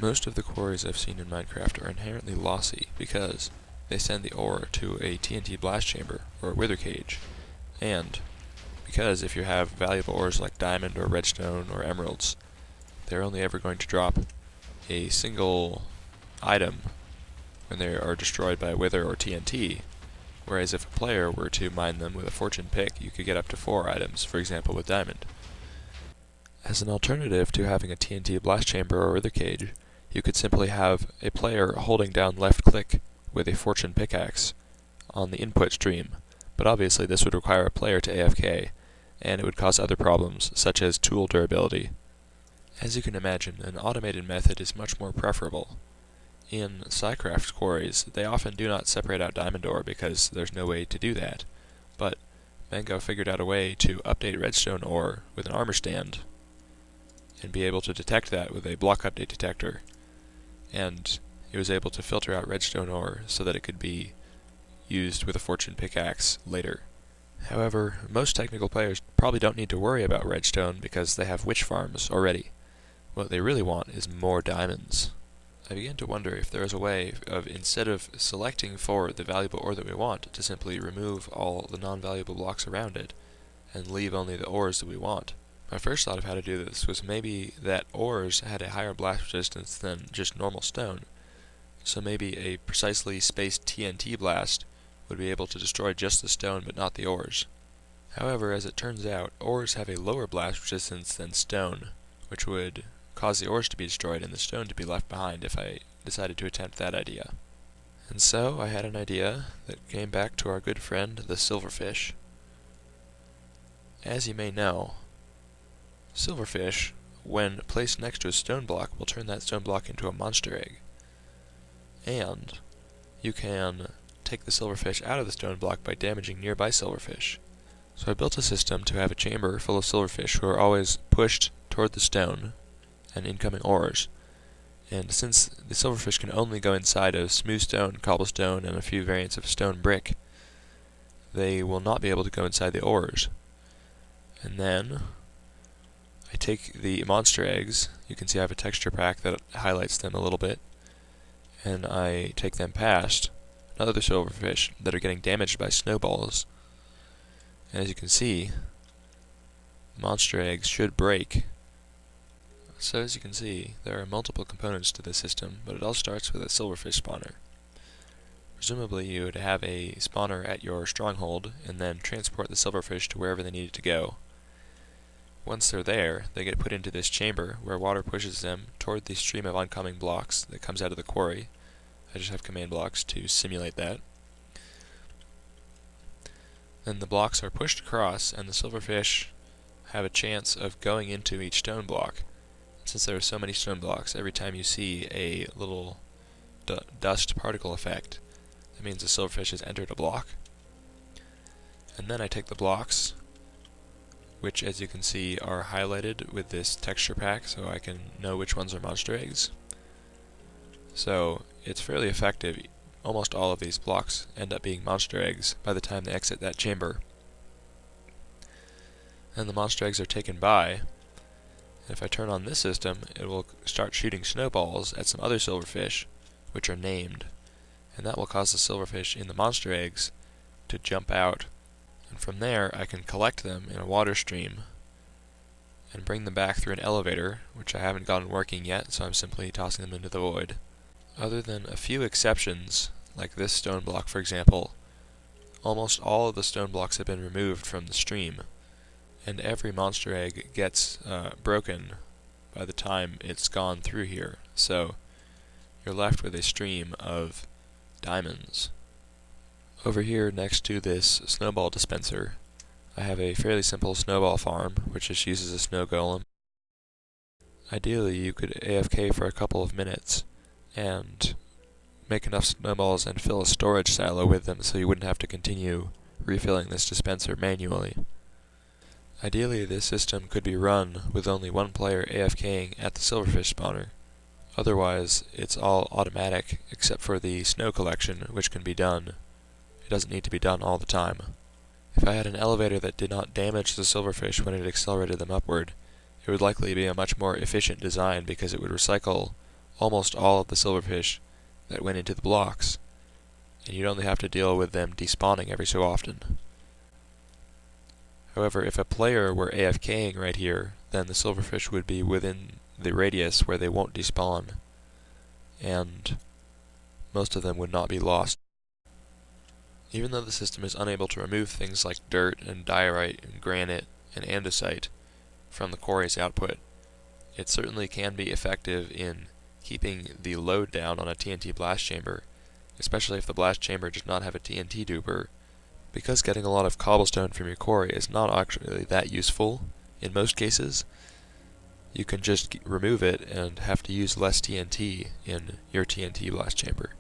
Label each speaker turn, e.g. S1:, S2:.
S1: Most of the quarries I've seen in Minecraft are inherently lossy because they send the ore to a TNT blast chamber or a wither cage, and because if you have valuable ores like diamond or redstone or emeralds, they're only ever going to drop a single item when they are destroyed by wither or TNT, whereas if a player were to mine them with a fortune pick, you could get up to 4 items, for example with diamond. As an alternative to having a TNT blast chamber or wither cage, you could simply have a player holding down left click with a fortune pickaxe on the input stream, but obviously this would require a player to AFK, and it would cause other problems, such as tool durability. As you can imagine, an automated method is much more preferable. In Psycraft quarries, they often do not separate out diamond ore because there's no way to do that, but Mango figured out a way to update redstone ore with an armor stand, and be able to detect that with a block update detector, and it was able to filter out redstone ore so that it could be used with a fortune pickaxe later. However, most technical players probably don't need to worry about redstone because they have witch farms already. What they really want is more diamonds. I began to wonder if there is a way of, instead of selecting for the valuable ore that we want, to simply remove all the non-valuable blocks around it, and leave only the ores that we want. My first thought of how to do this was maybe that ores had a higher blast resistance than just normal stone, so maybe a precisely spaced TNT blast would be able to destroy just the stone but not the ores. However, as it turns out, ores have a lower blast resistance than stone, which would cause the ores to be destroyed and the stone to be left behind if I decided to attempt that idea. And so I had an idea that came back to our good friend the silverfish. As you may know, silverfish, when placed next to a stone block, will turn that stone block into a monster egg. And you can take the silverfish out of the stone block by damaging nearby silverfish. So I built a system to have a chamber full of silverfish who are always pushed toward the stone and incoming ores. And since the silverfish can only go inside of smooth stone, cobblestone, and a few variants of stone brick, they will not be able to go inside the ores. And then I take the monster eggs, you can see I have a texture pack that highlights them a little bit, and I take them past other silverfish that are getting damaged by snowballs. And as you can see, monster eggs should break. So as you can see, there are multiple components to this system, but it all starts with a silverfish spawner. Presumably you would have a spawner at your stronghold, and then transport the silverfish to wherever they needed to go. Once they're there, they get put into this chamber, where water pushes them toward the stream of oncoming blocks that comes out of the quarry. I just have command blocks to simulate that. Then the blocks are pushed across, and the silverfish have a chance of going into each stone block. Since there are so many stone blocks, every time you see a little dust particle effect, that means the silverfish has entered a block. And then I take the blocks, which as you can see are highlighted with this texture pack so I can know which ones are monster eggs. So it's fairly effective. Almost all of these blocks end up being monster eggs by the time they exit that chamber. And the monster eggs are taken by, and if I turn on this system, it will start shooting snowballs at some other silverfish, which are named, and that will cause the silverfish in the monster eggs to jump out, and from there I can collect them in a water stream and bring them back through an elevator, which I haven't gotten working yet, so I'm simply tossing them into the void. Other than a few exceptions, like this stone block for example, almost all of the stone blocks have been removed from the stream, and every monster egg gets broken by the time it's gone through here, so you're left with a stream of diamonds. Over here next to this snowball dispenser, I have a fairly simple snowball farm, which just uses a snow golem. Ideally you could AFK for a couple of minutes and make enough snowballs and fill a storage silo with them so you wouldn't have to continue refilling this dispenser manually. Ideally this system could be run with only one player AFKing at the silverfish spawner. Otherwise it's all automatic except for the snow collection, which can be done. It doesn't need to be done all the time. If I had an elevator that did not damage the silverfish when it accelerated them upward, it would likely be a much more efficient design because it would recycle almost all of the silverfish that went into the blocks, and you'd only have to deal with them despawning every so often. However, if a player were AFKing right here, then the silverfish would be within the radius where they won't despawn, and most of them would not be lost. Even though the system is unable to remove things like dirt and diorite and granite and andesite from the quarry's output, it certainly can be effective in keeping the load down on a TNT blast chamber, especially if the blast chamber does not have a TNT duper, because getting a lot of cobblestone from your quarry is not actually that useful in most cases. You can just remove it and have to use less TNT in your TNT blast chamber.